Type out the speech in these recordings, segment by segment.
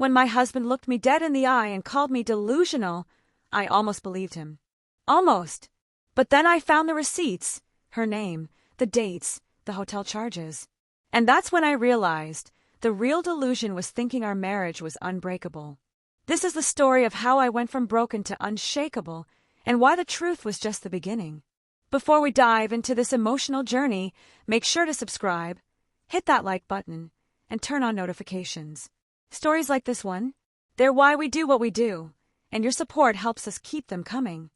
When my husband looked me dead in the eye and called me delusional, I almost believed him. Almost. But then I found the receipts, her name, the dates, the hotel charges. And that's when I realized the real delusion was thinking our marriage was unbreakable. This is the story of how I went from broken to unshakable, and why the truth was just the beginning. Before we dive into this emotional journey, make sure to subscribe, hit that like button, and turn on notifications. Stories like this one, they're why we do what we do, and your support helps us keep them coming.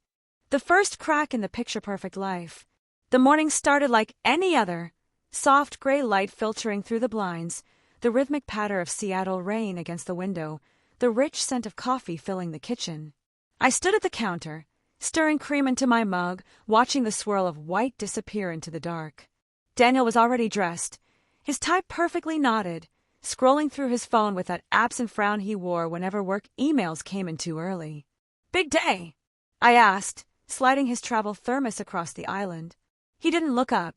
The first crack in the picture-perfect life. The morning started like any other. Soft gray light filtering through the blinds, the rhythmic patter of Seattle rain against the window, the rich scent of coffee filling the kitchen. I stood at the counter, stirring cream into my mug, watching the swirl of white disappear into the dark. Daniel was already dressed, his tie perfectly knotted, scrolling through his phone with that absent frown he wore whenever work emails came in too early. "Big day?" I asked, sliding his travel thermos across the island. He didn't look up.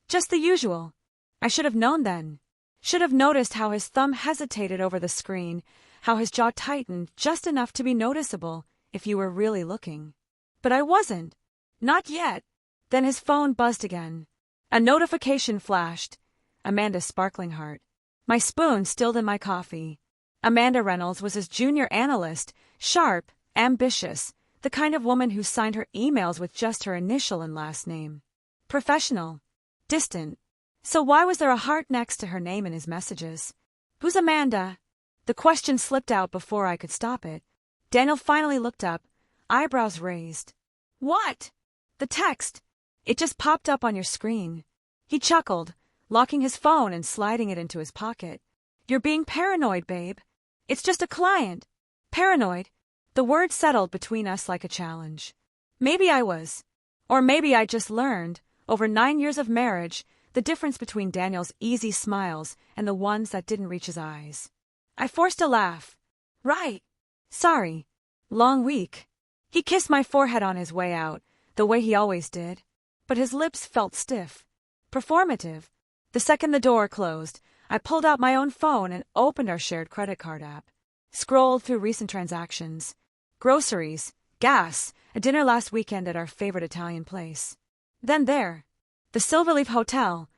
Just the usual. I should have known then. Should have noticed how his thumb hesitated over the screen, how his jaw tightened just enough to be noticeable if you were really looking. But I wasn't. Not yet. Then his phone buzzed again. A notification flashed. Amanda's sparkling heart. My spoon stilled in my coffee. Amanda Reynolds was his junior analyst, sharp, ambitious, the kind of woman who signed her emails with just her initial and last name. Professional. Distant. So why was there a heart next to her name in his messages? Who's Amanda? The question slipped out before I could stop it. Daniel finally looked up, eyebrows raised. "What?" "The text. It just popped up on your screen." He chuckled, locking his phone and sliding it into his pocket. "You're being paranoid, babe. It's just a client." Paranoid? The word settled between us like a challenge. Maybe I was. Or maybe I just learned, over 9 years of marriage, the difference between Daniel's easy smiles and the ones that didn't reach his eyes. I forced a laugh. "Right. Sorry. Long week." He kissed my forehead on his way out, the way he always did. But his lips felt stiff. Performative. The second the door closed, I pulled out my own phone and opened our shared credit card app. Scrolled through recent transactions. Groceries, gas, a dinner last weekend at our favorite Italian place. Then there. The Silverleaf Hotel.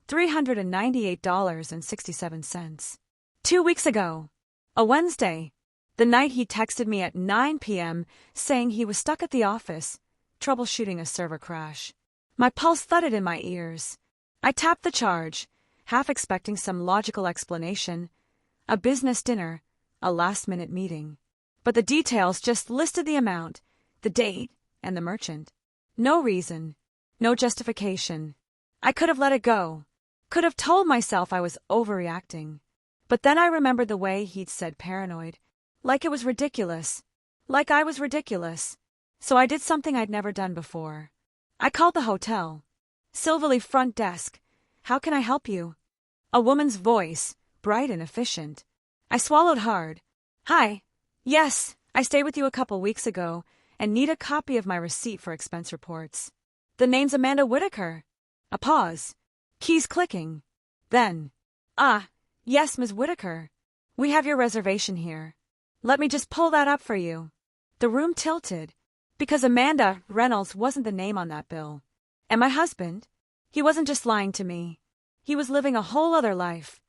$398.67. 2 weeks ago. A Wednesday. The night he texted me at 9 p.m. saying he was stuck at the office, troubleshooting a server crash. My pulse thudded in my ears. I tapped the charge, half expecting some logical explanation. A business dinner, a last-minute meeting. But the details just listed the amount, the date, and the merchant. No reason. No justification. I could have let it go. Could have told myself I was overreacting. But then I remembered the way he'd said paranoid. Like it was ridiculous. Like I was ridiculous. So I did something I'd never done before. I called the hotel. Silverleaf front desk. "How can I help you?" A woman's voice, bright and efficient. I swallowed hard. "Hi. Yes, I stayed with you a couple weeks ago and need a copy of my receipt for expense reports." "The name's Amanda Whitaker." A pause. Keys clicking. Then, "Ah, yes, Ms. Whitaker. We have your reservation here. Let me just pull that up for you." The room tilted, because Amanda Reynolds wasn't the name on that bill. And my husband? He wasn't just lying to me. He was living a whole other life.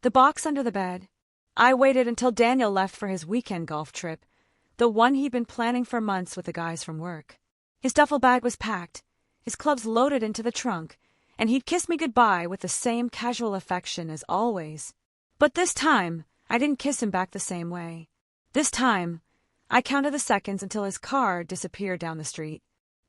The box under the bed. I waited until Daniel left for his weekend golf trip, the one he'd been planning for months with the guys from work. His duffel bag was packed, his clubs loaded into the trunk, and he'd kiss me goodbye with the same casual affection as always. But this time, I didn't kiss him back the same way. This time, I counted the seconds until his car disappeared down the street.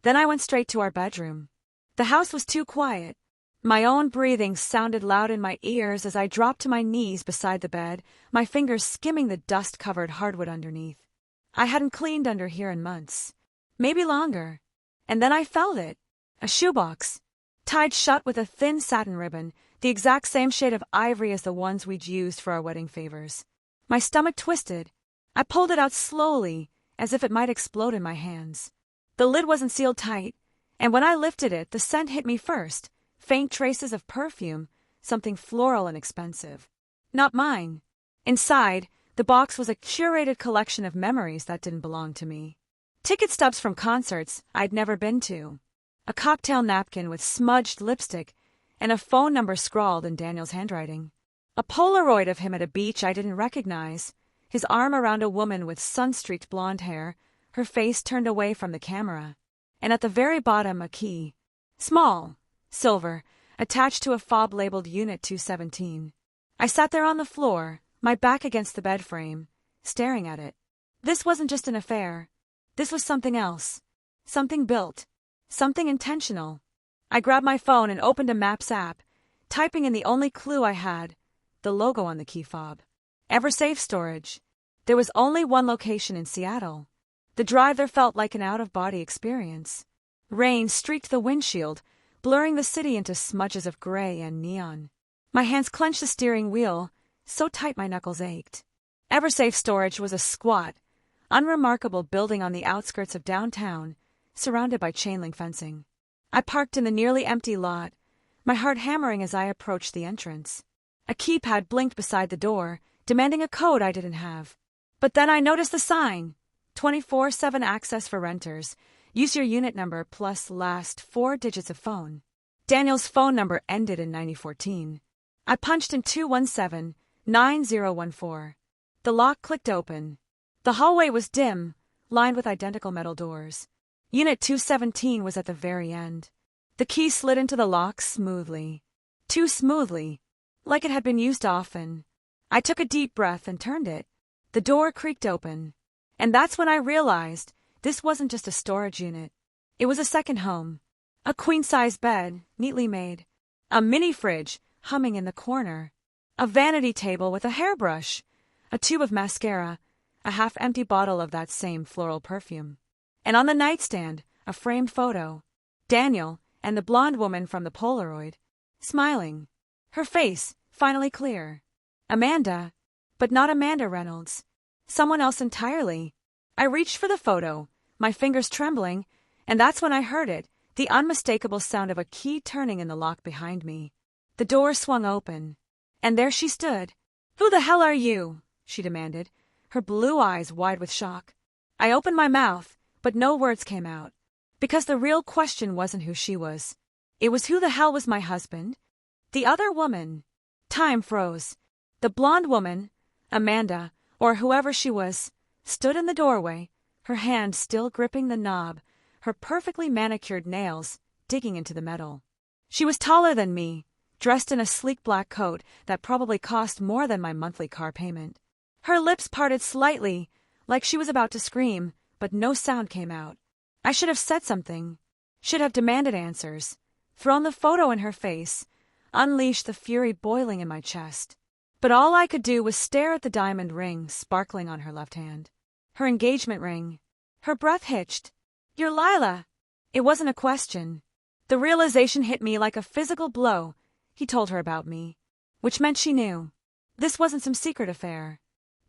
Then I went straight to our bedroom. The house was too quiet. My own breathing sounded loud in my ears as I dropped to my knees beside the bed, my fingers skimming the dust-covered hardwood underneath. I hadn't cleaned under here in months. Maybe longer. And then I felt it. A shoebox. Tied shut with a thin satin ribbon, the exact same shade of ivory as the ones we'd used for our wedding favors. My stomach twisted. I pulled it out slowly, as if it might explode in my hands. The lid wasn't sealed tight, and when I lifted it, the scent hit me first. Faint traces of perfume, something floral and expensive. Not mine. Inside, the The box was a curated collection of memories that didn't belong to me. Ticket stubs from concerts I'd never been to, a cocktail napkin with smudged lipstick, and a phone number scrawled in Daniel's handwriting. A Polaroid of him at a beach I didn't recognize, his arm around a woman with sun-streaked blonde hair, her face turned away from the camera. And at the very bottom a key. Small, silver, attached to a fob labeled Unit 217. I sat there on the floor, my back against the bed frame, staring at it. This wasn't just an affair. This was something else. Something built. Something intentional. I grabbed my phone and opened a Maps app, typing in the only clue I had, the logo on the key fob. EverSafe storage. There was only one location in Seattle. The drive there felt like an out-of-body experience. Rain streaked the windshield, blurring the city into smudges of gray and neon. My hands clenched the steering wheel, so tight my knuckles ached. EverSafe storage was a squat, unremarkable building on the outskirts of downtown, surrounded by chain-link fencing. I parked in the nearly empty lot, my heart hammering as I approached the entrance. A keypad blinked beside the door, demanding a code I didn't have. But then I noticed the sign. 24/7 access for renters. Use your unit number plus last 4 digits of phone. Daniel's phone number ended in 9014. I punched in 217-9014. The lock clicked open. The hallway was dim, lined with identical metal doors. Unit 217 was at the very end. The key slid into the lock smoothly. Too smoothly, like it had been used often. I took a deep breath and turned it. The door creaked open. And that's when I realized this wasn't just a storage unit. It was a second home. A queen-size bed, neatly made. A mini-fridge, humming in the corner. A vanity table with a hairbrush. A tube of mascara. A half-empty bottle of that same floral perfume. And on the nightstand, a framed photo. Daniel and the blonde woman from the Polaroid. Smiling. Her face, finally clear. Amanda, but not Amanda Reynolds. Someone else entirely. I reached for the photo, my fingers trembling, and that's when I heard it, the unmistakable sound of a key turning in the lock behind me. The door swung open, and there she stood. "Who the hell are you?" she demanded, her blue eyes wide with shock. I opened my mouth, but no words came out, because the real question wasn't who she was. It was who the hell was my husband? The other woman. Time froze. The blonde woman, Amanda, or whoever she was, stood in the doorway, her hand still gripping the knob, her perfectly manicured nails digging into the metal. She was taller than me, dressed in a sleek black coat that probably cost more than my monthly car payment. Her lips parted slightly, like she was about to scream, but no sound came out. I should have said something, should have demanded answers, thrown the photo in her face, unleashed the fury boiling in my chest. But all I could do was stare at the diamond ring sparkling on her left hand. Her engagement ring. Her breath hitched. "You're Lila." It wasn't a question. The realization hit me like a physical blow. He told her about me, which meant she knew. This wasn't some secret affair.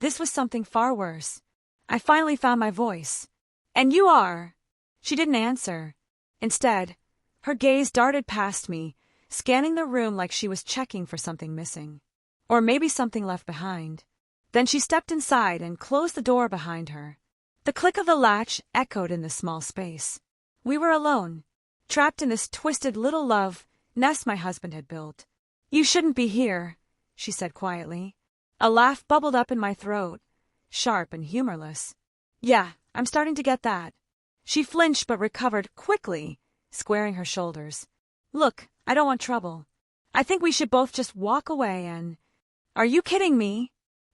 This was something far worse. I finally found my voice. "And you are?" She didn't answer. Instead, her gaze darted past me, scanning the room like she was checking for something missing. Or maybe something left behind. Then she stepped inside and closed the door behind her. The click of the latch echoed in the small space. We were alone, trapped in this twisted little love nest my husband had built. "You shouldn't be here," she said quietly. A laugh bubbled up in my throat, sharp and humorless. "Yeah, I'm starting to get that." She flinched but recovered quickly, squaring her shoulders. "Look, I don't want trouble. I think we should both just walk away and—" "Are you kidding me?"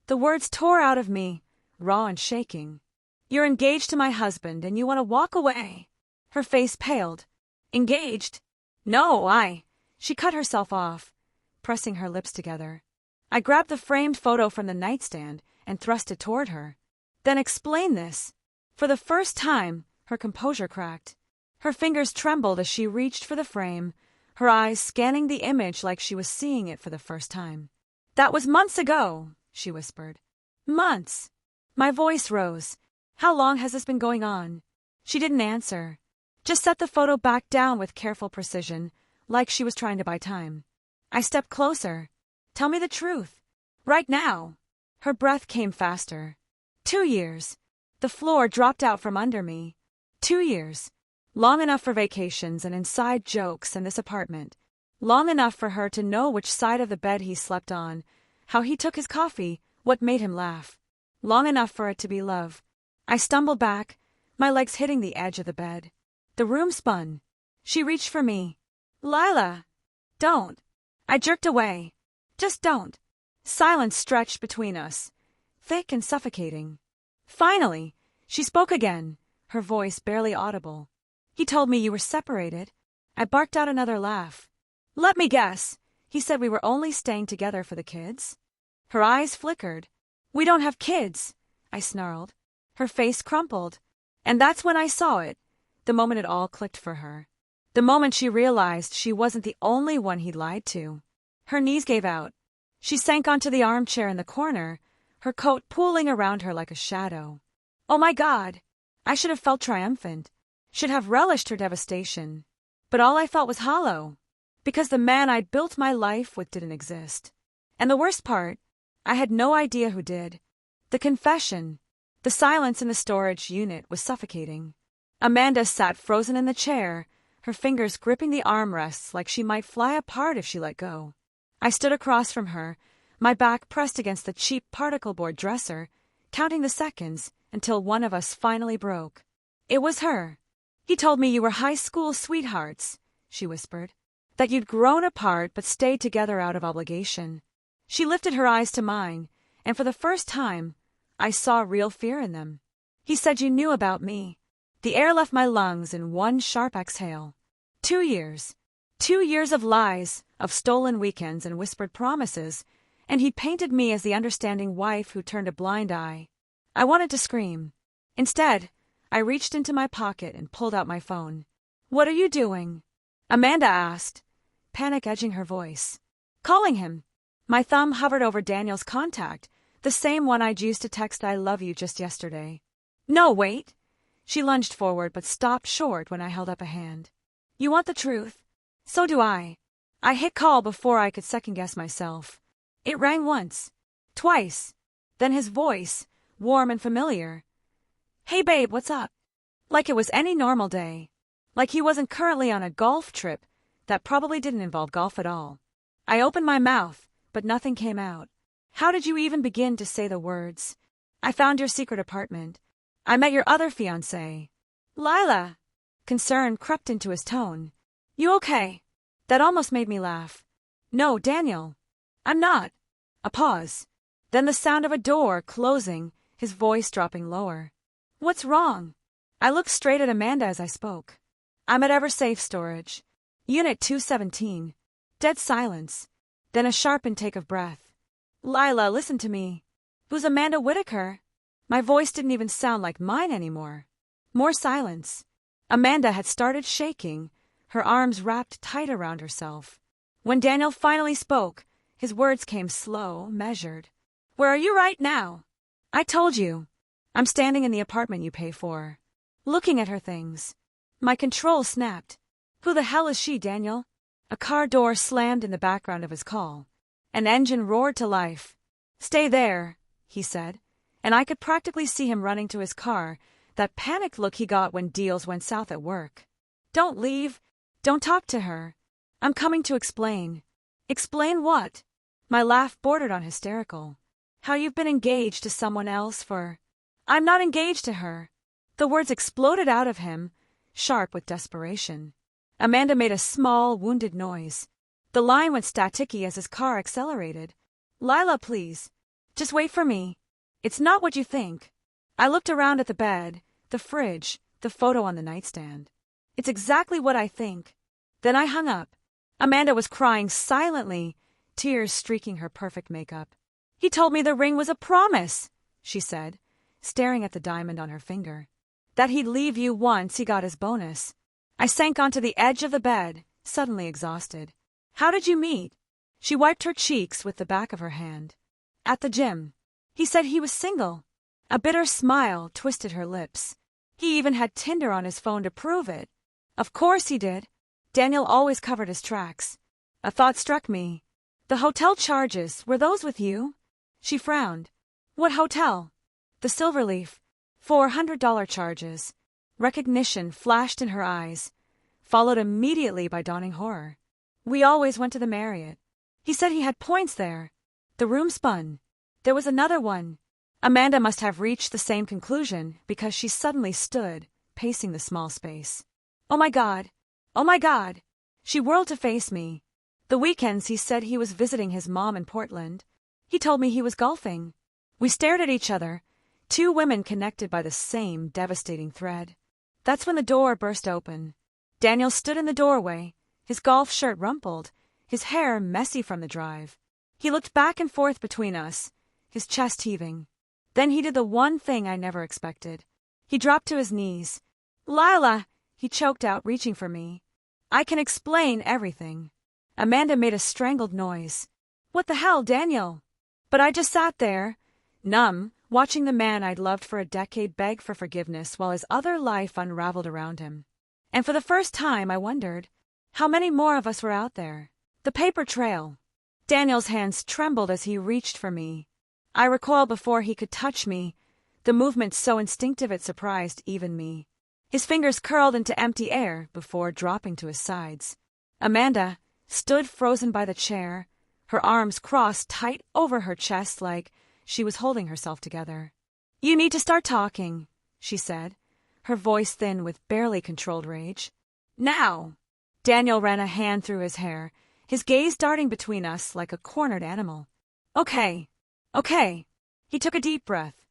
The words tore out of me, raw and shaking. "You're engaged to my husband and you want to walk away." Her face paled. "Engaged? No, She cut herself off, pressing her lips together. I grabbed the framed photo from the nightstand and thrust it toward her. "Then explain this." For the first time, her composure cracked. Her fingers trembled as she reached for the frame, her eyes scanning the image like she was seeing it for the first time. "That was months ago," she whispered. "Months." My voice rose. "How long has this been going on?" She didn't answer, just set the photo back down with careful precision, like she was trying to buy time. I stepped closer. "Tell me the truth. Right now." Her breath came faster. 2 years. The floor dropped out from under me. 2 years. Long enough for vacations and inside jokes and this apartment. Long enough for her to know which side of the bed he slept on, how he took his coffee, what made him laugh. Long enough for it to be love. I stumbled back, my legs hitting the edge of the bed. The room spun. She reached for me. Lila! Don't. I jerked away. Just don't. Silence stretched between us, thick and suffocating. Finally, she spoke again, her voice barely audible. He told me you were separated. I barked out another laugh. Let me guess. He said we were only staying together for the kids? Her eyes flickered. We don't have kids, I snarled. Her face crumpled. And that's when I saw it, the moment it all clicked for her. The moment she realized she wasn't the only one he'd lied to. Her knees gave out. She sank onto the armchair in the corner, her coat pooling around her like a shadow. Oh my God! I should have felt triumphant, should have relished her devastation. But all I felt was hollow, because the man I'd built my life with didn't exist. And the worst part, I had no idea who did. The confession, the silence in the storage unit was suffocating. Amanda sat frozen in the chair, her fingers gripping the armrests like she might fly apart if she let go. I stood across from her, my back pressed against the cheap particle board dresser, counting the seconds until one of us finally broke. It was her. He told me you were high school sweethearts, she whispered, that you'd grown apart but stayed together out of obligation. She lifted her eyes to mine, and for the first time, I saw real fear in them. He said you knew about me. The air left my lungs in one sharp exhale. 2 years. 2 years of lies, of stolen weekends and whispered promises, and he painted me as the understanding wife who turned a blind eye. I wanted to scream. Instead, I reached into my pocket and pulled out my phone. What are you doing? Amanda asked, panic edging her voice. Calling him. My thumb hovered over Daniel's contact, the same one I'd used to text I love you just yesterday. No, wait. She lunged forward but stopped short when I held up a hand. You want the truth? So do I. I hit call before I could second-guess myself. It rang once. Twice. Then his voice, warm and familiar. Hey babe, what's up? Like it was any normal day. Like he wasn't currently on a golf trip that probably didn't involve golf at all. I opened my mouth, but nothing came out. How did you even begin to say the words? I found your secret apartment. I met your other fiancé. Lila. Concern crept into his tone. You okay? That almost made me laugh. No, Daniel. I'm not. A pause. Then the sound of a door closing, his voice dropping lower. What's wrong? I looked straight at Amanda as I spoke. I'm at EverSafe Storage. Unit 217. Dead silence. Then a sharp intake of breath. Lila, listen to me. Who's Amanda Whitaker? My voice didn't even sound like mine anymore. More silence. Amanda had started shaking, her arms wrapped tight around herself. When Daniel finally spoke, his words came slow, measured. Where are you right now? I told you. I'm standing in the apartment you pay for. Looking at her things. My control snapped. Who the hell is she, Daniel? A car door slammed in the background of his call. An engine roared to life. Stay there, he said, and I could practically see him running to his car, that panicked look he got when deals went south at work. Don't leave. Don't talk to her. I'm coming to explain. Explain what? My laugh bordered on hysterical. How you've been engaged to someone else for... I'm not engaged to her. The words exploded out of him, sharp with desperation. Amanda made a small, wounded noise. The line went staticky as his car accelerated. Lila, please. Just wait for me. It's not what you think. I looked around at the bed, the fridge, the photo on the nightstand. It's exactly what I think. Then I hung up. Amanda was crying silently, tears streaking her perfect makeup. He told me the ring was a promise, she said, staring at the diamond on her finger. That he'd leave you once he got his bonus. I sank onto the edge of the bed, suddenly exhausted. How did you meet? She wiped her cheeks with the back of her hand. At the gym. He said he was single. A bitter smile twisted her lips. He even had Tinder on his phone to prove it. Of course he did. Daniel always covered his tracks. A thought struck me. The hotel charges, were those with you? She frowned. What hotel? The Silverleaf. $400 charges. Recognition flashed in her eyes, followed immediately by dawning horror. We always went to the Marriott. He said he had points there. The room spun. There was another one. Amanda must have reached the same conclusion because she suddenly stood, pacing the small space. Oh my God! Oh my God! She whirled to face me. The weekends he said he was visiting his mom in Portland. He told me he was golfing. We stared at each other, two women connected by the same devastating thread. That's when the door burst open. Daniel stood in the doorway, his golf shirt rumpled, his hair messy from the drive. He looked back and forth between us, his chest heaving. Then he did the one thing I never expected. He dropped to his knees. "Lila," he choked out, reaching for me. "I can explain everything." Amanda made a strangled noise. "What the hell, Daniel?" But I just sat there, numb, watching the man I'd loved for a decade beg for forgiveness while his other life unraveled around him. And for the first time I wondered, how many more of us were out there? The paper trail. Daniel's hands trembled as he reached for me. I recoiled before he could touch me, the movement so instinctive it surprised even me. His fingers curled into empty air before dropping to his sides. Amanda stood frozen by the chair, her arms crossed tight over her chest like she was holding herself together. "You need to start talking," she said, her voice thin with barely controlled rage. "Now!" Daniel ran a hand through his hair, his gaze darting between us like a cornered animal. Okay. He took a deep breath.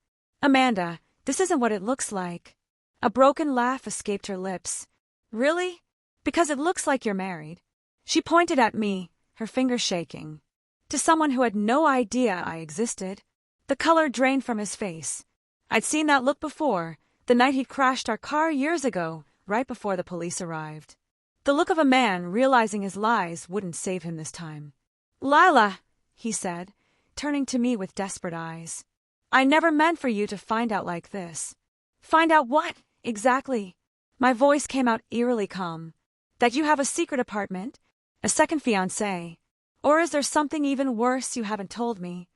"Amanda, this isn't what it looks like." A broken laugh escaped her lips. "Really? Because it looks like you're married." She pointed at me, her fingers shaking. To someone who had no idea I existed. The color drained from his face. I'd seen that look before, the night he'd crashed our car years ago, right before the police arrived. The look of a man realizing his lies wouldn't save him this time. "Lila," he said, turning to me with desperate eyes. "I never meant for you to find out like this." "Find out what, exactly?" My voice came out eerily calm. "That you have a secret apartment? A second fiancé? Or is there something even worse you haven't told me?"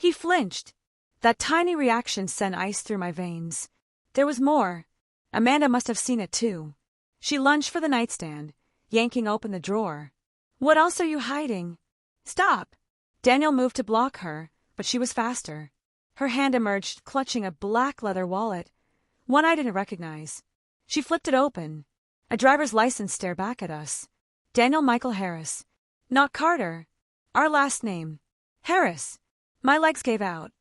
He flinched. That tiny reaction sent ice through my veins. There was more. Amanda must have seen it too. She lunged for the nightstand, yanking open the drawer. "What else are you hiding?" "Stop!" Daniel moved to block her, but she was faster. Her hand emerged, clutching a black leather wallet, one I didn't recognize. She flipped it open. A driver's license stared back at us. Daniel Michael Harris. Not Carter. Our last name. Harris. My legs gave out.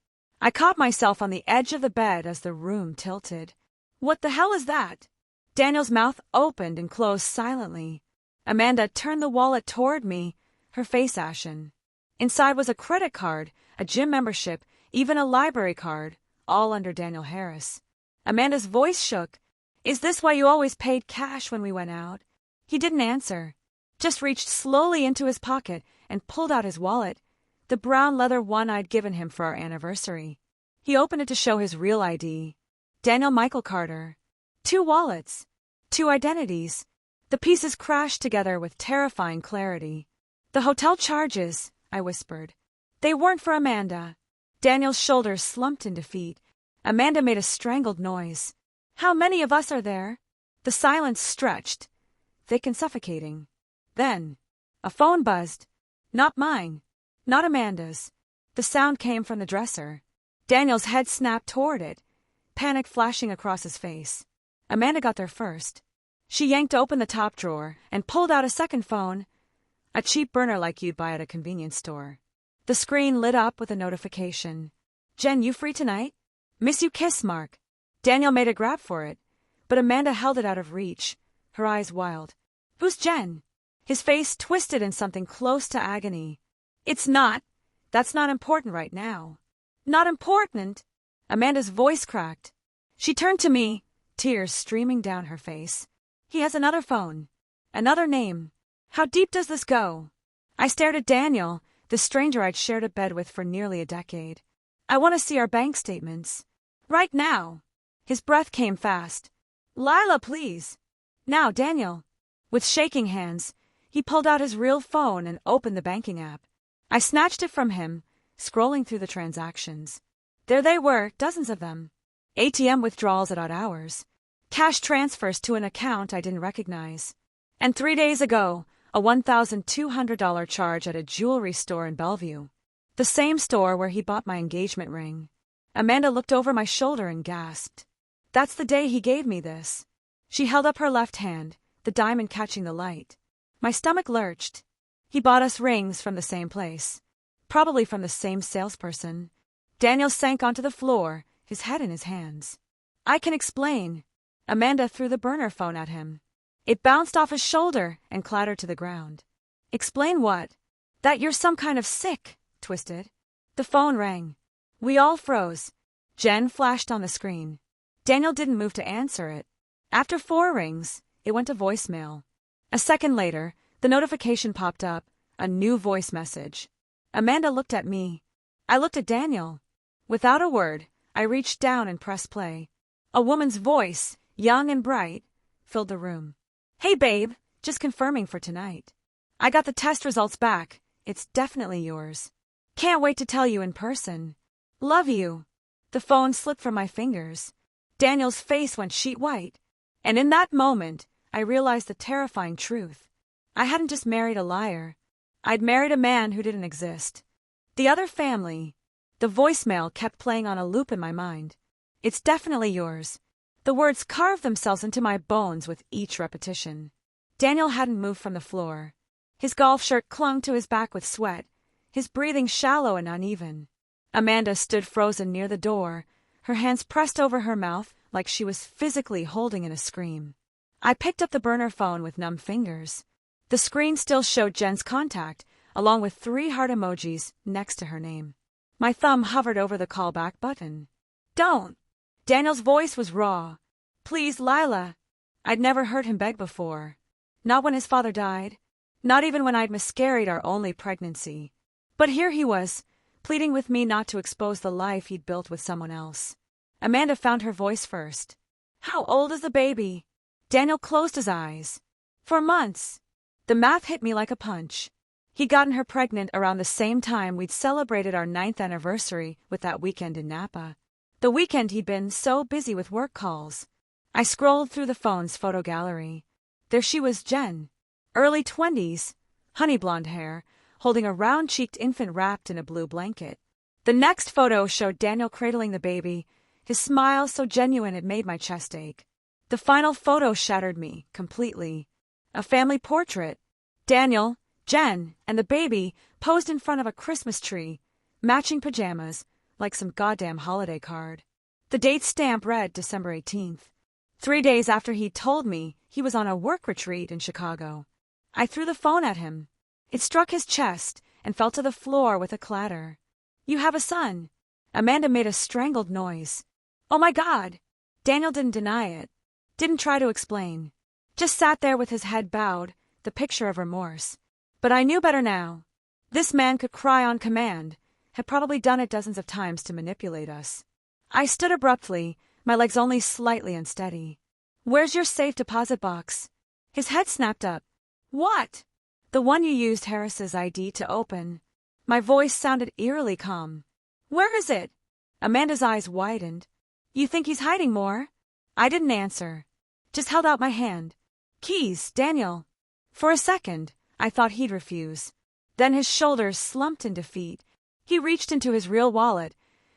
I caught myself on the edge of the bed as the room tilted. "What the hell is that?" Daniel's mouth opened and closed silently. Amanda turned the wallet toward me, her face ashen. Inside was a credit card, a gym membership, even a library card, all under Daniel Harris. Amanda's voice shook. "Is this why you always paid cash when we went out?" He didn't answer, just reached slowly into his pocket and pulled out his wallet, the brown leather one I'd given him for our anniversary. He opened it to show his real ID. Daniel Michael Carter. 2 wallets. 2 identities. The pieces crashed together with terrifying clarity. "The hotel charges," I whispered. "They weren't for Amanda." Daniel's shoulders slumped in defeat. Amanda made a strangled noise. "How many of us are there?" The silence stretched, thick and suffocating. Then, a phone buzzed. Not mine. Not Amanda's. The sound came from the dresser. Daniel's head snapped toward it, panic flashing across his face. Amanda got there first. She yanked open the top drawer and pulled out a second phone, a cheap burner like you'd buy at a convenience store. The screen lit up with a notification. "Jen, you free tonight? Miss you kiss mark." Daniel made a grab for it, but Amanda held it out of reach, her eyes wild. "Who's Jen?" His face twisted in something close to agony. That's not important right now." "Not important?" Amanda's voice cracked. She turned to me, tears streaming down her face. "He has another phone. Another name. How deep does this go?" I stared at Daniel, the stranger I'd shared a bed with for nearly a decade. "I want to see our bank statements. Right now." His breath came fast. "Lila, please." "Now, Daniel." With shaking hands, he pulled out his real phone and opened the banking app. I snatched it from him, scrolling through the transactions. There they were, dozens of them. ATM withdrawals at odd hours. Cash transfers to an account I didn't recognize. And 3 days ago, a $1,200 charge at a jewelry store in Bellevue. The same store where he bought my engagement ring. Amanda looked over my shoulder and gasped. That's the day he gave me this. She held up her left hand, the diamond catching the light. My stomach lurched. He bought us rings from the same place. Probably from the same salesperson. Daniel sank onto the floor, his head in his hands. I can explain. Amanda threw the burner phone at him. It bounced off his shoulder and clattered to the ground. Explain what? That you're some kind of sick, twisted. The phone rang. We all froze. Jen flashed on the screen. Daniel didn't move to answer it. After 4 rings, it went to voicemail. A second later, the notification popped up, a new voice message. Amanda looked at me. I looked at Daniel. Without a word, I reached down and pressed play. A woman's voice, young and bright, filled the room. Hey babe, just confirming for tonight. I got the test results back. It's definitely yours. Can't wait to tell you in person. Love you. The phone slipped from my fingers. Daniel's face went sheet white. And in that moment, I realized the terrifying truth. I hadn't just married a liar. I'd married a man who didn't exist. The other family. The voicemail kept playing on a loop in my mind. It's definitely yours. The words carved themselves into my bones with each repetition. Daniel hadn't moved from the floor. His golf shirt clung to his back with sweat, his breathing shallow and uneven. Amanda stood frozen near the door, her hands pressed over her mouth like she was physically holding in a scream. I picked up the burner phone with numb fingers. The screen still showed Jen's contact, along with 3 heart emojis next to her name. My thumb hovered over the callback button. Don't! Daniel's voice was raw. Please, Lila. I'd never heard him beg before. Not when his father died. Not even when I'd miscarried our only pregnancy. But here he was, pleading with me not to expose the life he'd built with someone else. Amanda found her voice first. How old is the baby? Daniel closed his eyes. 4 months. The math hit me like a punch. He'd gotten her pregnant around the same time we'd celebrated our 9th anniversary with that weekend in Napa. The weekend he'd been so busy with work calls. I scrolled through the phone's photo gallery. There she was, Jen. Early 20s, honey blonde hair, holding a round-cheeked infant wrapped in a blue blanket. The next photo showed Daniel cradling the baby, his smile so genuine it made my chest ache. The final photo shattered me, completely. A family portrait. Daniel, Jen, and the baby posed in front of a Christmas tree, matching pajamas, like some goddamn holiday card. The date stamp read December 18th. 3 days after he'd told me he was on a work retreat in Chicago. I threw the phone at him. It struck his chest and fell to the floor with a clatter. You have a son. Amanda made a strangled noise. Oh my God! Daniel didn't deny it. Didn't try to explain. Just sat there with his head bowed, the picture of remorse. But I knew better now. This man could cry on command, had probably done it dozens of times to manipulate us. I stood abruptly, my legs only slightly unsteady. Where's your safe deposit box? His head snapped up. What? The one you used Harris's ID to open. My voice sounded eerily calm. Where is it? Amanda's eyes widened. You think he's hiding more? I didn't answer. Just held out my hand. Keys, Daniel. For a second, I thought he'd refuse. Then his shoulders slumped in defeat. He reached into his real wallet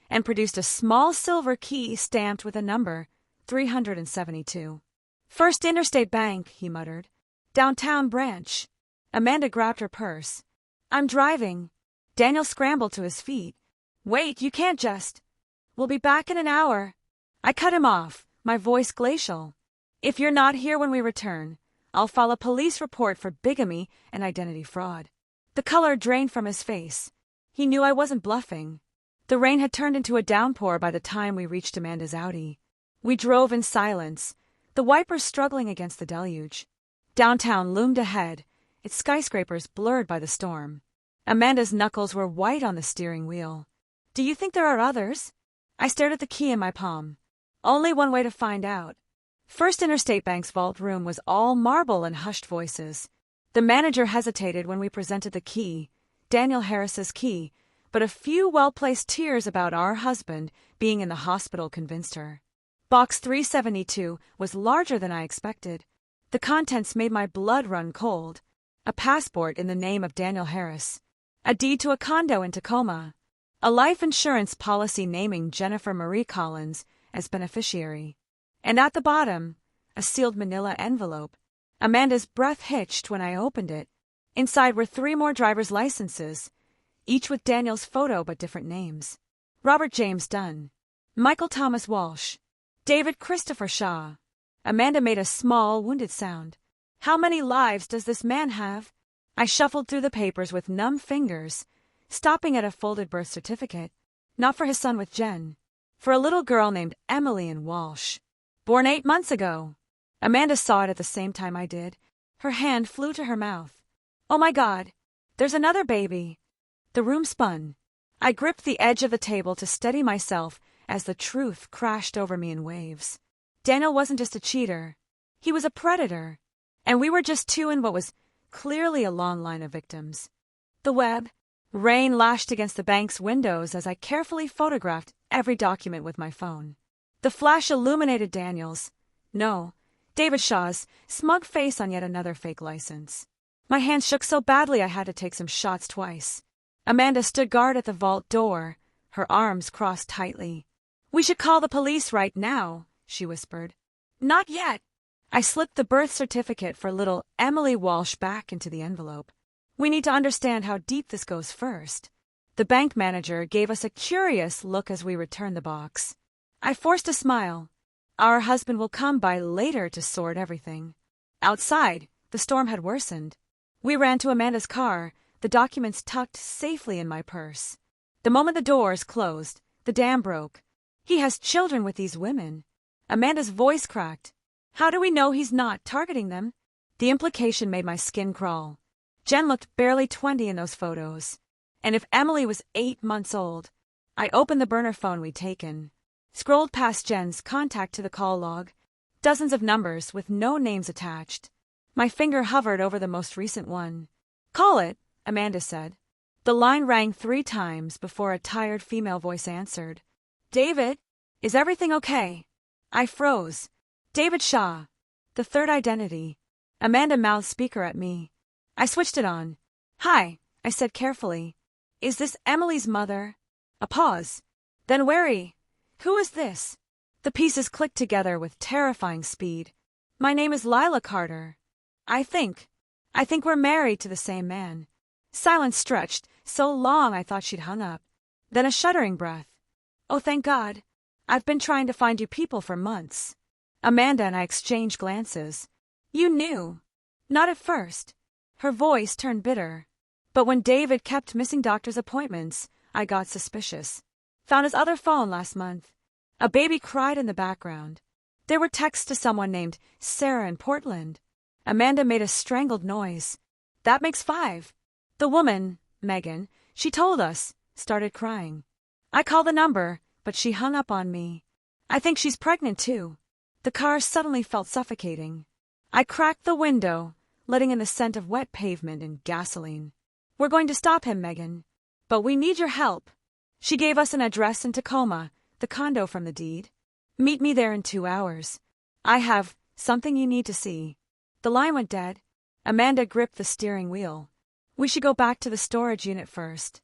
and produced a small silver key stamped with a number, 372. First Interstate Bank, he muttered. Downtown branch. Amanda grabbed her purse. I'm driving. Daniel scrambled to his feet. Wait, you can't just. We'll be back in an hour. I cut him off, my voice glacial. If you're not here when we return, I'll file a police report for bigamy and identity fraud. The color drained from his face. He knew I wasn't bluffing. The rain had turned into a downpour by the time we reached Amanda's Audi. We drove in silence, the wipers struggling against the deluge. Downtown loomed ahead, its skyscrapers blurred by the storm. Amanda's knuckles were white on the steering wheel. Do you think there are others? I stared at the key in my palm. Only one way to find out. First Interstate Bank's vault room was all marble and hushed voices. The manager hesitated when we presented the key, Daniel Harris's key, but a few well-placed tears about our husband being in the hospital convinced her. Box 372 was larger than I expected. The contents made my blood run cold. A passport in the name of Daniel Harris, a deed to a condo in Tacoma, a life insurance policy naming Jennifer Marie Collins as beneficiary, and at the bottom, a sealed manila envelope. Amanda's breath hitched when I opened it. Inside were 3 more driver's licenses, each with Daniel's photo but different names. Robert James Dunn, Michael Thomas Walsh, David Christopher Shaw. Amanda made a small, wounded sound. How many lives does this man have? I shuffled through the papers with numb fingers, stopping at a folded birth certificate. Not for his son with Jen. For a little girl named Emily in Walsh. Born 8 months ago. Amanda saw it at the same time I did. Her hand flew to her mouth. Oh my God, there's another baby. The room spun. I gripped the edge of the table to steady myself as the truth crashed over me in waves. Daniel wasn't just a cheater. He was a predator. And we were just 2 in what was clearly a long line of victims. The web. Rain lashed against the bank's windows as I carefully photographed every document with my phone. The flash illuminated Daniel's, no, David Shaw's, smug face on yet another fake license. My hands shook so badly I had to take some shots twice. Amanda stood guard at the vault door, her arms crossed tightly. We should call the police right now, she whispered. Not yet. I slipped the birth certificate for little Emily Walsh back into the envelope. We need to understand how deep this goes first. The bank manager gave us a curious look as we returned the box. I forced a smile. Our husband will come by later to sort everything. Outside, the storm had worsened. We ran to Amanda's car, the documents tucked safely in my purse. The moment the doors closed, the dam broke. He has children with these women. Amanda's voice cracked. How do we know he's not targeting them? The implication made my skin crawl. Jen looked barely 20 in those photos. And if Emily was 8 months old, I opened the burner phone we'd taken, scrolled past Jen's contact to the call log, dozens of numbers with no names attached. My finger hovered over the most recent one. Call it, Amanda said. The line rang 3 times before a tired female voice answered. David, is everything okay? I froze. David Shaw. The third identity. Amanda mouthed speaker at me. I switched it on. Hi, I said carefully. Is this Emily's mother? A pause. Then wary. Who is this? The pieces clicked together with terrifying speed. My name is Lila Carter. I think we're married to the same man. Silence stretched, so long I thought she'd hung up. Then a shuddering breath. Oh, thank God. I've been trying to find you people for months. Amanda and I exchanged glances. You knew. Not at first. Her voice turned bitter. But when David kept missing doctor's appointments, I got suspicious. Found his other phone last month. A baby cried in the background. There were texts to someone named Sarah in Portland. Amanda made a strangled noise. That makes 5. The woman, Megan, she told us, started crying. I called the number, but she hung up on me. I think she's pregnant too. The car suddenly felt suffocating. I cracked the window, letting in the scent of wet pavement and gasoline. We're going to stop him, Megan. But we need your help. She gave us an address in Tacoma, the condo from the deed. Meet me there in 2 hours. I have something you need to see. The line went dead. Amanda gripped the steering wheel. We should go back to the storage unit first.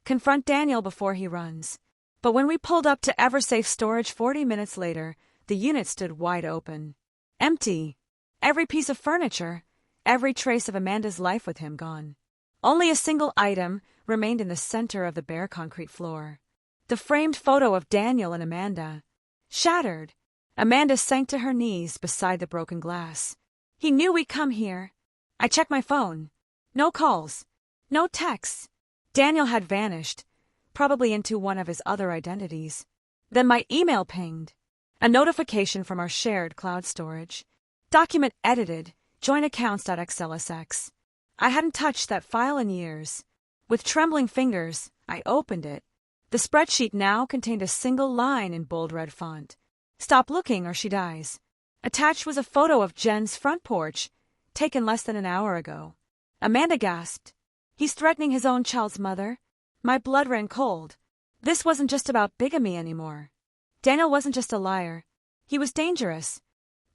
Confront Daniel before he runs. But when we pulled up to Eversafe storage 40 minutes later, the unit stood wide open. Empty. Every piece of furniture, every trace of Amanda's life with him gone. Only a single item remained in the center of the bare concrete floor. The framed photo of Daniel and Amanda. Shattered. Amanda sank to her knees beside the broken glass. He knew we'd come here. I checked my phone. No calls. No texts. Daniel had vanished, probably into one of his other identities. Then my email pinged. A notification from our shared cloud storage. Document edited. Join accounts.xlsx. I hadn't touched that file in years. With trembling fingers, I opened it. The spreadsheet now contained a single line in bold red font. Stop looking or she dies. Attached was a photo of Jen's front porch, taken less than an hour ago. Amanda gasped. He's threatening his own child's mother. My blood ran cold. This wasn't just about bigamy anymore. Daniel wasn't just a liar. He was dangerous.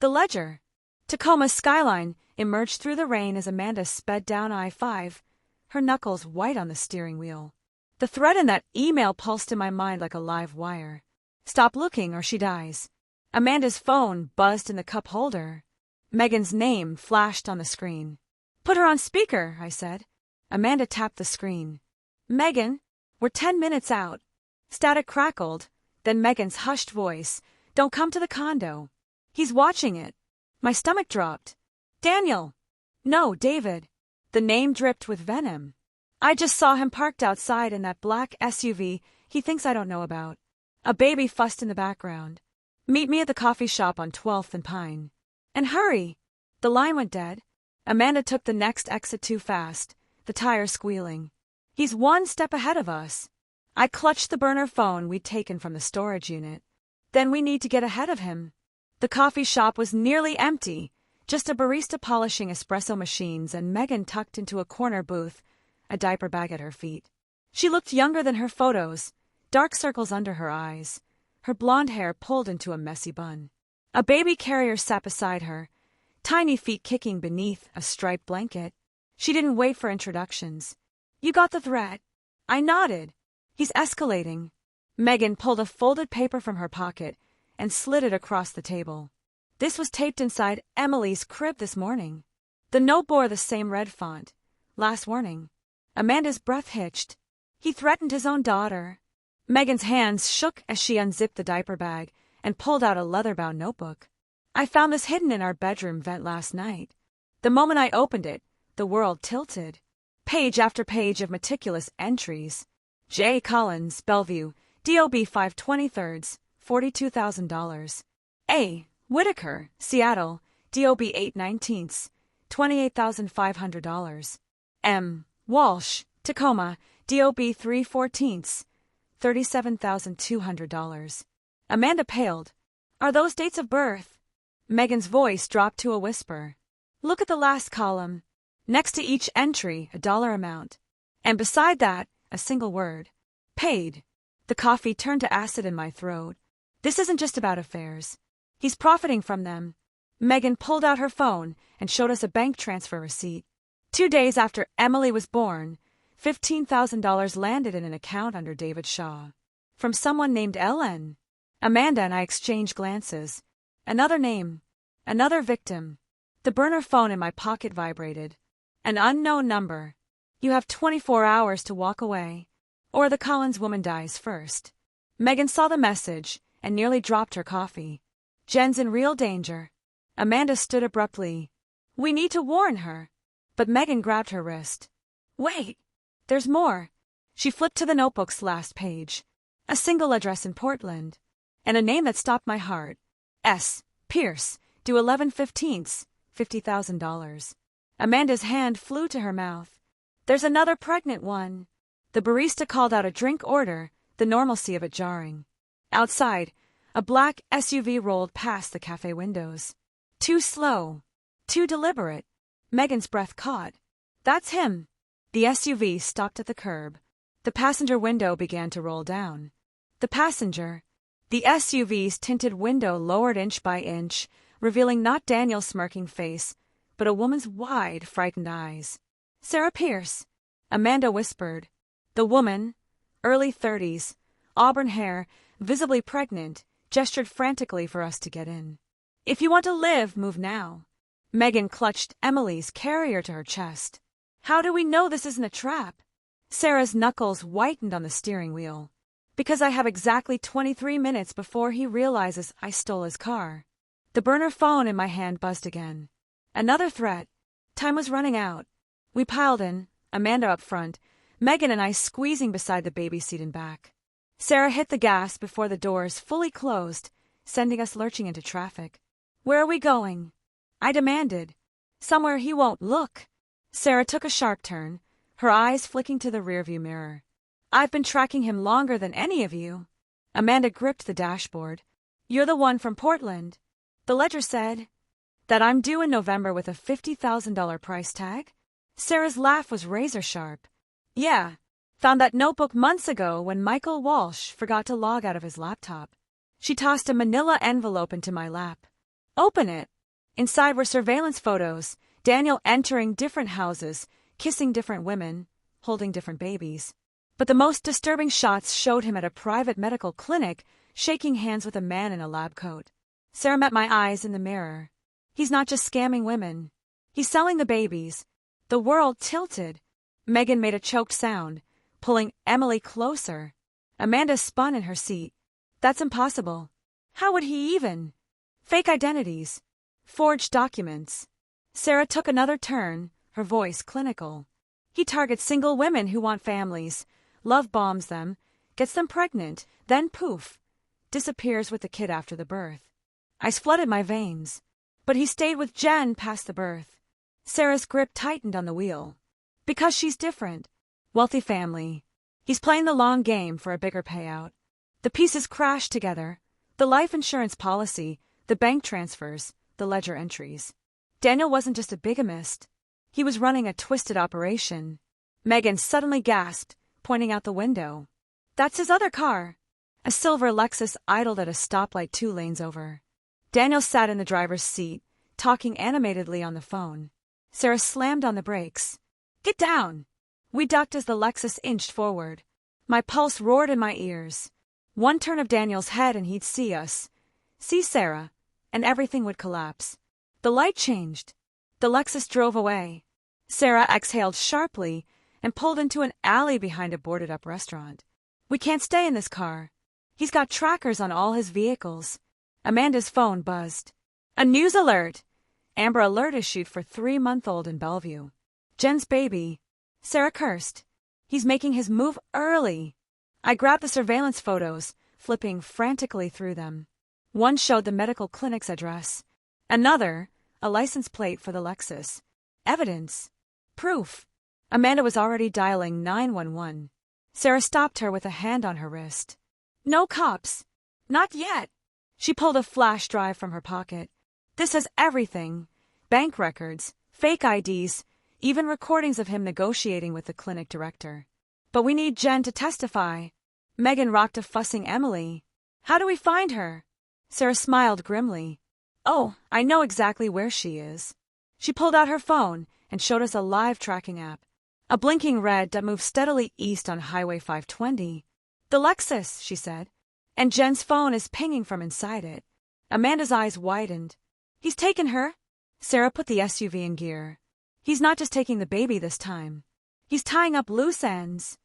The ledger. Tacoma's skyline emerged through the rain as Amanda sped down I-5, her knuckles white on the steering wheel. The thread in that email pulsed in my mind like a live wire. Stop looking or she dies. Amanda's phone buzzed in the cup holder. Megan's name flashed on the screen. Put her on speaker, I said. Amanda tapped the screen. Megan, we're 10 minutes out. Static crackled, then Megan's hushed voice. Don't come to the condo. He's watching it. My stomach dropped. Daniel. No, David. The name dripped with venom. I just saw him parked outside in that black SUV he thinks I don't know about. A baby fussed in the background. Meet me at the coffee shop on 12th and Pine. And hurry! The line went dead. Amanda took the next exit too fast, the tire squealing. He's one step ahead of us. I clutched the burner phone we'd taken from the storage unit. Then we need to get ahead of him. The coffee shop was nearly empty, just a barista polishing espresso machines and Megan tucked into a corner booth, a diaper bag at her feet. She looked younger than her photos, dark circles under her eyes, her blonde hair pulled into a messy bun. A baby carrier sat beside her, tiny feet kicking beneath a striped blanket. She didn't wait for introductions. You got the threat. I nodded. He's escalating. Megan pulled a folded paper from her pocket and slid it across the table. This was taped inside Emily's crib this morning. The note bore the same red font. Last warning. Amanda's breath hitched. He threatened his own daughter. Megan's hands shook as she unzipped the diaper bag and pulled out a leather-bound notebook. I found this hidden in our bedroom vent last night. The moment I opened it, the world tilted. Page after page of meticulous entries. J. Collins, Bellevue, DOB 5/23, $42,000. A. Whitaker, Seattle, DOB 8/19, $28,500. M. Walsh, Tacoma, DOB 3/14, $37,200. Amanda paled. Are those dates of birth? Megan's voice dropped to a whisper. Look at the last column. Next to each entry, a dollar amount. And beside that, a single word. Paid. The coffee turned to acid in my throat. This isn't just about affairs. He's profiting from them. Megan pulled out her phone and showed us a bank transfer receipt. 2 days after Emily was born, $15,000 landed in an account under David Shaw. From someone named Ellen. Amanda and I exchanged glances. Another name. Another victim. The burner phone in my pocket vibrated. An unknown number. You have 24 hours to walk away, or the Collins woman dies first. Megan saw the message and nearly dropped her coffee. Jen's in real danger. Amanda stood abruptly. We need to warn her. But Megan grabbed her wrist. Wait. There's more. She flipped to the notebook's last page. A single address in Portland. And a name that stopped my heart. S. Pierce, due 11/15, $50,000. Amanda's hand flew to her mouth. There's another pregnant one. The barista called out a drink order, the normalcy of it jarring. Outside, a black SUV rolled past the cafe windows. Too slow. Too deliberate. Megan's breath caught. That's him. The SUV stopped at the curb. The passenger window began to roll down. The passenger. The SUV's tinted window lowered inch by inch, revealing not Daniel's smirking face, but a woman's wide, frightened eyes. Sarah Pierce. Amanda whispered. The woman, early 30s, auburn hair, visibly pregnant, gestured frantically for us to get in. If you want to live, move now. Megan clutched Emily's carrier to her chest. How do we know this isn't a trap? Sarah's knuckles whitened on the steering wheel. Because I have exactly 23 minutes before he realizes I stole his car. The burner phone in my hand buzzed again. Another threat. Time was running out. We piled in, Amanda up front, Megan and I squeezing beside the baby seat and back. Sarah hit the gas before the doors fully closed, sending us lurching into traffic. Where are we going? I demanded. Somewhere he won't look. Sarah took a sharp turn, her eyes flicking to the rearview mirror. I've been tracking him longer than any of you. Amanda gripped the dashboard. You're the one from Portland. The ledger said that I'm due in November with a $50,000 price tag. Sarah's laugh was razor sharp. Yeah, Found that notebook months ago when Michael Walsh forgot to log out of his laptop. She tossed a manila envelope into my lap. Open it. Inside were surveillance photos, Daniel entering different houses, kissing different women, holding different babies. But the most disturbing shots showed him at a private medical clinic, shaking hands with a man in a lab coat. Sarah met my eyes in the mirror. He's not just scamming women. He's selling the babies. The world tilted. Megan made a choked sound, pulling Emily closer. Amanda spun in her seat. That's impossible. How would he even? Fake identities. Forged documents. Sarah took another turn, her voice clinical. He targets single women who want families, love bombs them, gets them pregnant, then poof, disappears with the kid after the birth. Ice flooded my veins. But he stayed with Jen past the birth. Sarah's grip tightened on the wheel. Because she's different. Wealthy family. He's playing the long game for a bigger payout. The pieces crashed together. The life insurance policy, the bank transfers, the ledger entries. Daniel wasn't just a bigamist. He was running a twisted operation. Megan suddenly gasped, pointing out the window. That's his other car. A silver Lexus idled at a stoplight 2 lanes over. Daniel sat in the driver's seat, talking animatedly on the phone. Sarah slammed on the brakes. Get down! We ducked as the Lexus inched forward. My pulse roared in my ears. One turn of Daniel's head and he'd see us. See Sarah, and everything would collapse. The light changed. The Lexus drove away. Sarah exhaled sharply and pulled into an alley behind a boarded-up restaurant. We can't stay in this car. He's got trackers on all his vehicles. Amanda's phone buzzed. A news alert! Amber Alert issued for 3-month-old in Bellevue. Jen's baby. Sarah cursed. He's making his move early. I grabbed the surveillance photos, flipping frantically through them. One showed the medical clinic's address. Another, a license plate for the Lexus. Evidence. Proof. Amanda was already dialing 911. Sarah stopped her with a hand on her wrist. No cops. Not yet. She pulled a flash drive from her pocket. This has everything. Bank records, fake IDs, even recordings of him negotiating with the clinic director. But we need Jen to testify. Megan rocked a fussing Emily. How do we find her? Sarah smiled grimly. Oh, I know exactly where she is. She pulled out her phone and showed us a live tracking app. A blinking red that moved steadily east on Highway 520. The Lexus, she said. And Jen's phone is pinging from inside it. Amanda's eyes widened. He's taken her. Sarah put the SUV in gear. He's not just taking the baby this time. He's tying up loose ends.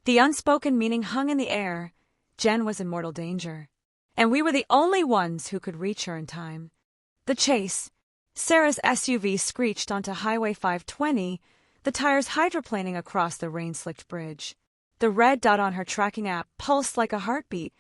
The unspoken meaning hung in the air. Jen was in mortal danger. And we were the only ones who could reach her in time. The chase. Sarah's SUV screeched onto Highway 520, the tires hydroplaning across the rain-slicked bridge. The red dot on her tracking app pulsed like a heartbeat,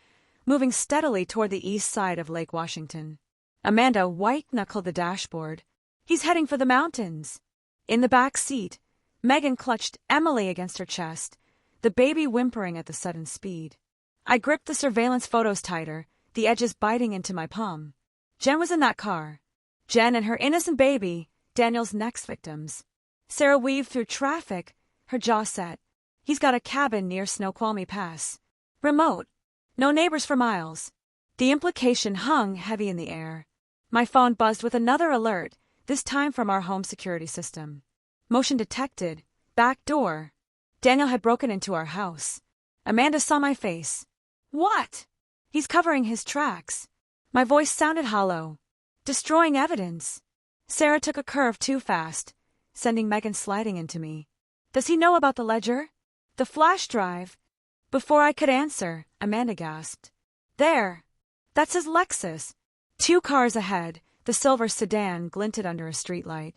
moving steadily toward the east side of Lake Washington. Amanda white-knuckled the dashboard. He's heading for the mountains. In the back seat, Megan clutched Emily against her chest, the baby whimpering at the sudden speed. I gripped the surveillance photos tighter, the edges biting into my palm. Jen was in that car. Jen and her innocent baby, Daniel's next victims. Sarah weaved through traffic, her jaw set. He's got a cabin near Snoqualmie Pass. Remote. No neighbors for miles. The implication hung heavy in the air. My phone buzzed with another alert, this time from our home security system. Motion detected. Back door. Daniel had broken into our house. Amanda saw my face. What? He's covering his tracks. My voice sounded hollow. Destroying evidence. Sarah took a curve too fast, sending Megan sliding into me. Does he know about the ledger? The flash drive? Before I could answer, Amanda gasped. There. That's his Lexus. 2 cars ahead, the silver sedan glinted under a streetlight.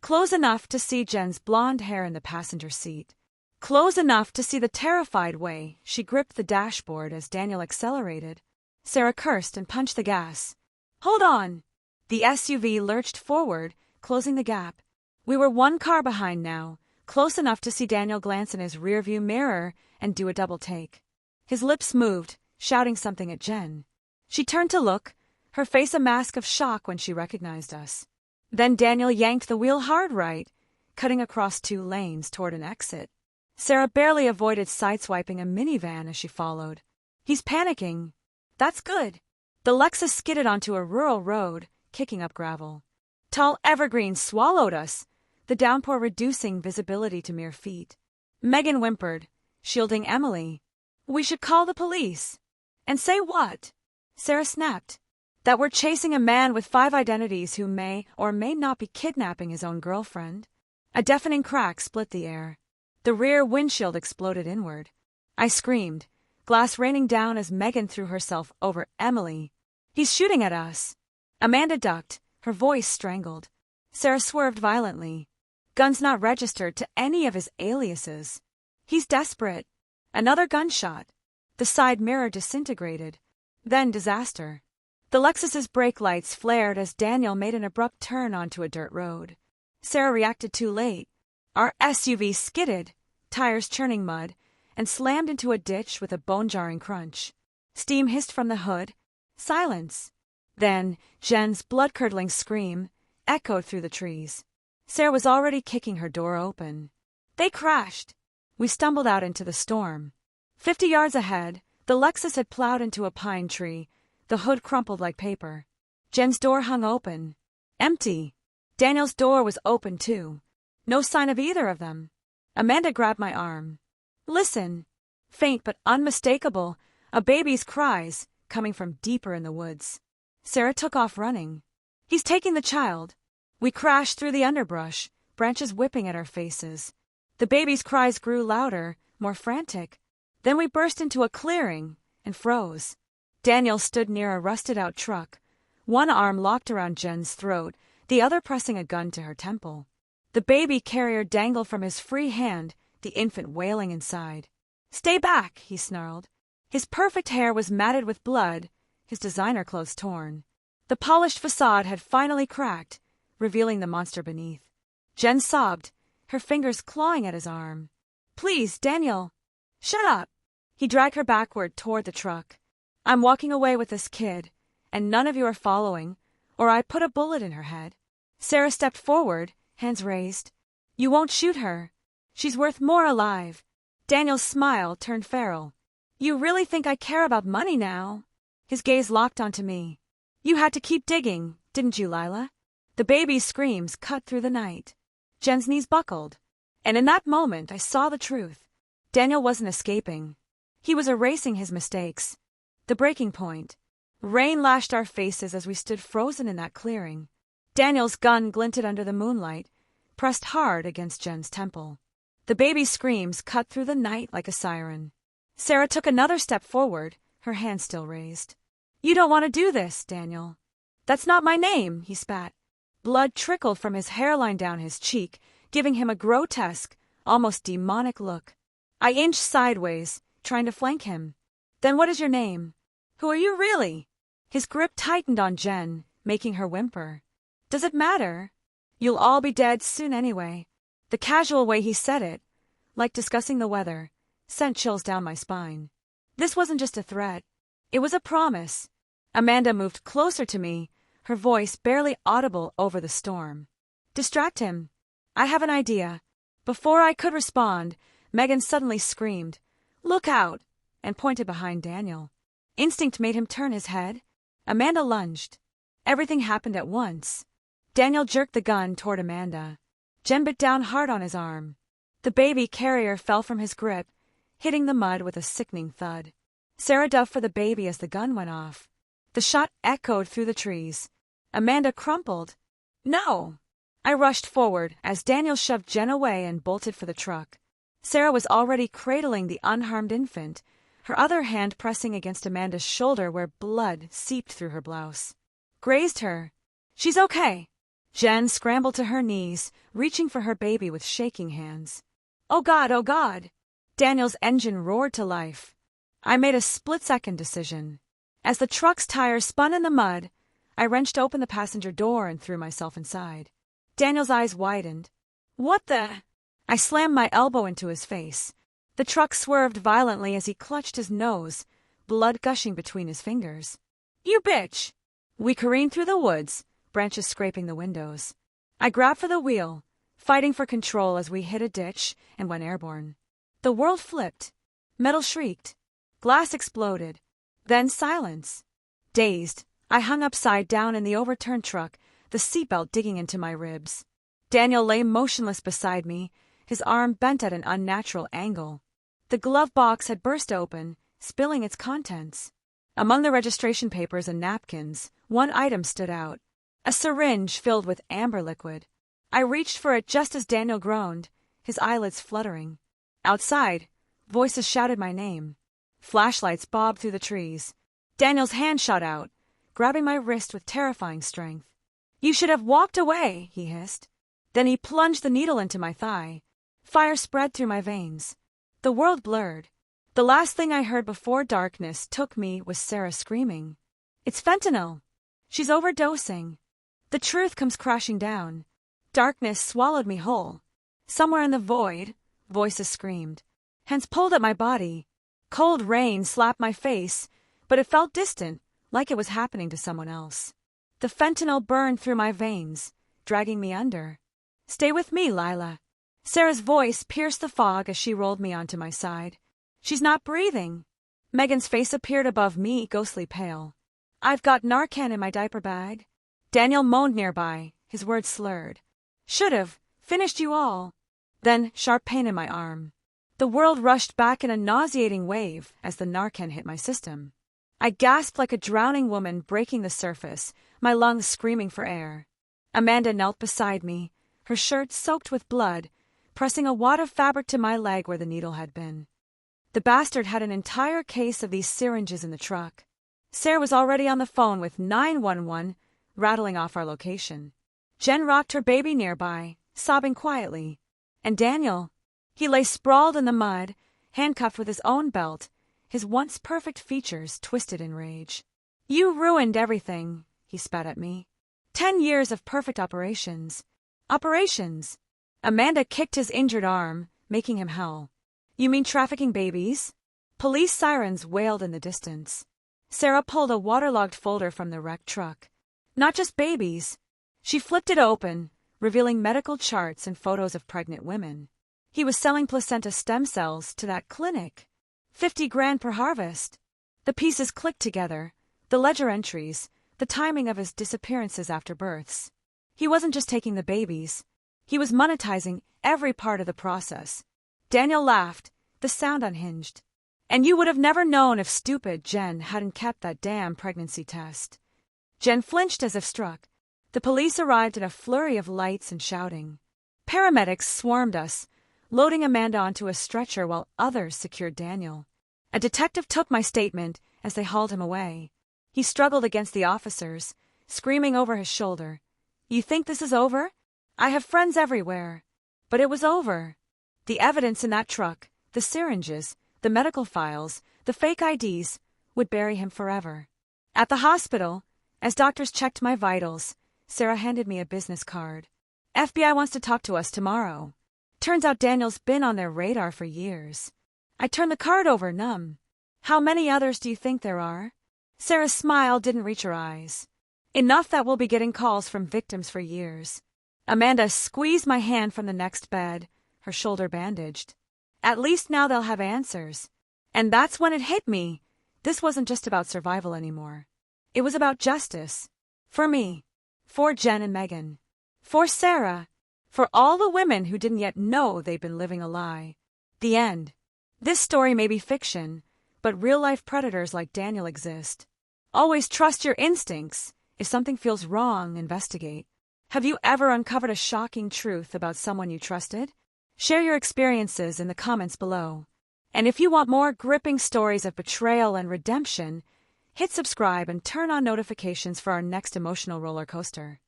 Close enough to see Jen's blonde hair in the passenger seat. Close enough to see the terrified way she gripped the dashboard as Daniel accelerated. Sarah cursed and punched the gas. Hold on! The SUV lurched forward, closing the gap. We were 1 car behind now, close enough to see Daniel glance in his rearview mirror and do a double take. His lips moved, shouting something at Jen. She turned to look, her face a mask of shock when she recognized us. Then Daniel yanked the wheel hard right, cutting across 2 lanes toward an exit. Sarah barely avoided sideswiping a minivan as she followed. He's panicking. That's good. The Lexus skidded onto a rural road, kicking up gravel. Tall evergreens swallowed us, the downpour reducing visibility to mere feet. Megan whimpered, shielding Emily. We should call the police. And say what? Sarah snapped. That we're chasing a man with 5 identities who may or may not be kidnapping his own girlfriend. A deafening crack split the air. The rear windshield exploded inward. I screamed, glass raining down as Megan threw herself over Emily. He's shooting at us. Amanda ducked, her voice strangled. Sarah swerved violently. Guns not registered to any of his aliases. He's desperate. Another gunshot. The side mirror disintegrated. Then disaster. The Lexus's brake lights flared as Daniel made an abrupt turn onto a dirt road. Sarah reacted too late. Our SUV skidded, tires churning mud, and slammed into a ditch with a bone-jarring crunch. Steam hissed from the hood. Silence. Then, Jen's blood-curdling scream echoed through the trees. Sarah was already kicking her door open. They crashed. We stumbled out into the storm. 50 yards ahead, the Lexus had plowed into a pine tree, the hood crumpled like paper. Jen's door hung open. Empty. Daniel's door was open too. No sign of either of them. Amanda grabbed my arm. Listen. Faint but unmistakable, a baby's cries, coming from deeper in the woods. Sarah took off running. He's taking the child. We crashed through the underbrush, branches whipping at our faces. The baby's cries grew louder, more frantic. Then we burst into a clearing and froze. Daniel stood near a rusted-out truck, one arm locked around Jen's throat, the other pressing a gun to her temple. The baby carrier dangled from his free hand, the infant wailing inside. Stay back, he snarled. His perfect hair was matted with blood, his designer clothes torn. The polished facade had finally cracked, revealing the monster beneath. Jen sobbed, her fingers clawing at his arm. Please, Daniel. Shut up. He dragged her backward toward the truck. I'm walking away with this kid, and none of you are following, or I put a bullet in her head. Sarah stepped forward, hands raised. You won't shoot her. She's worth more alive. Daniel's smile turned feral. You really think I care about money now? His gaze locked onto me. You had to keep digging, didn't you, Lila? The baby's screams cut through the night. Jen's knees buckled. And in that moment, I saw the truth. Daniel wasn't escaping. He was erasing his mistakes. The breaking point. Rain lashed our faces as we stood frozen in that clearing. Daniel's gun glinted under the moonlight, pressed hard against Jen's temple. The baby's screams cut through the night like a siren. Sarah took another step forward, her hand still raised. You don't want to do this, Daniel. That's not my name, he spat. Blood trickled from his hairline down his cheek, giving him a grotesque, almost demonic look. I inched sideways, trying to flank him. Then what is your name? Who are you really? His grip tightened on Jen, making her whimper. Does it matter? You'll all be dead soon anyway. The casual way he said it, like discussing the weather, sent chills down my spine. This wasn't just a threat. It was a promise. Amanda moved closer to me, her voice barely audible over the storm. Distract him. I have an idea. Before I could respond, Megan suddenly screamed, Look out! And pointed behind Daniel. Instinct made him turn his head. Amanda lunged. Everything happened at once. Daniel jerked the gun toward Amanda. Jen bit down hard on his arm. The baby carrier fell from his grip, hitting the mud with a sickening thud. Sarah dove for the baby as the gun went off. The shot echoed through the trees. Amanda crumpled. No! I rushed forward as Daniel shoved Jen away and bolted for the truck. Sarah was already cradling the unharmed infant, her other hand pressing against Amanda's shoulder where blood seeped through her blouse. Grazed her. She's okay. Jen scrambled to her knees, reaching for her baby with shaking hands. Oh God, oh God! Daniel's engine roared to life. I made a split-second decision. As the truck's tires spun in the mud, I wrenched open the passenger door and threw myself inside. Daniel's eyes widened. What the? I slammed my elbow into his face. The truck swerved violently as he clutched his nose, blood gushing between his fingers. You bitch! We careened through the woods, branches scraping the windows. I grabbed for the wheel, fighting for control as we hit a ditch and went airborne. The world flipped. Metal shrieked. Glass exploded. Then silence. Dazed, I hung upside down in the overturned truck, the seatbelt digging into my ribs. Daniel lay motionless beside me, his arm bent at an unnatural angle. The glove box had burst open, spilling its contents. Among the registration papers and napkins, one item stood out. A syringe filled with amber liquid. I reached for it just as Daniel groaned, his eyelids fluttering. Outside, voices shouted my name. Flashlights bobbed through the trees. Daniel's hand shot out, grabbing my wrist with terrifying strength. "You should have walked away," he hissed. Then he plunged the needle into my thigh. Fire spread through my veins. The world blurred. The last thing I heard before darkness took me was Sarah screaming. "It's fentanyl. She's overdosing." The truth comes crashing down. Darkness swallowed me whole. Somewhere in the void, voices screamed. Hands pulled at my body. Cold rain slapped my face, but it felt distant, like it was happening to someone else. The fentanyl burned through my veins, dragging me under. "Stay with me, Lila." Sarah's voice pierced the fog as she rolled me onto my side. "She's not breathing." Megan's face appeared above me, ghostly pale. "I've got Narcan in my diaper bag." Daniel moaned nearby, his words slurred. "Should've finished you all." Then sharp pain in my arm. The world rushed back in a nauseating wave as the Narcan hit my system. I gasped like a drowning woman breaking the surface, my lungs screaming for air. Amanda knelt beside me, her shirt soaked with blood, pressing a wad of fabric to my leg where the needle had been. The bastard had an entire case of these syringes in the truck. Sarah was already on the phone with 911, rattling off our location. Jen rocked her baby nearby, sobbing quietly. And Daniel, he lay sprawled in the mud, handcuffed with his own belt, his once perfect features twisted in rage. "You ruined everything," he spat at me. 10 years of perfect operations. Operations! Amanda kicked his injured arm, making him howl. "You mean trafficking babies?" Police sirens wailed in the distance. Sarah pulled a waterlogged folder from the wrecked truck. Not just babies. She flipped it open, revealing medical charts and photos of pregnant women. He was selling placenta stem cells to that clinic. 50 grand per harvest. The pieces clicked together, the ledger entries, the timing of his disappearances after births. He wasn't just taking the babies. He was monetizing every part of the process. Daniel laughed, the sound unhinged. "And you would have never known if stupid Jen hadn't kept that damn pregnancy test." Jen flinched as if struck. The police arrived in a flurry of lights and shouting. Paramedics swarmed us, loading Amanda onto a stretcher while others secured Daniel. A detective took my statement as they hauled him away. He struggled against the officers, screaming over his shoulder, "You think this is over? I have friends everywhere." But it was over. The evidence in that truck, the syringes, the medical files, the fake IDs, would bury him forever. At the hospital, as doctors checked my vitals, Sarah handed me a business card. "FBI wants to talk to us tomorrow." Turns out Daniel's been on their radar for years. I turned the card over, numb. "How many others do you think there are?" Sarah's smile didn't reach her eyes. "Enough that we'll be getting calls from victims for years." Amanda squeezed my hand from the next bed, her shoulder bandaged. "At least now they'll have answers." And that's when it hit me. This wasn't just about survival anymore. It was about justice. For me. For Jen and Megan. For Sarah. For all the women who didn't yet know they'd been living a lie. The end. This story may be fiction, but real-life predators like Daniel exist. Always trust your instincts. If something feels wrong, investigate. Have you ever uncovered a shocking truth about someone you trusted? Share your experiences in the comments below. And if you want more gripping stories of betrayal and redemption, hit subscribe and turn on notifications for our next emotional roller coaster.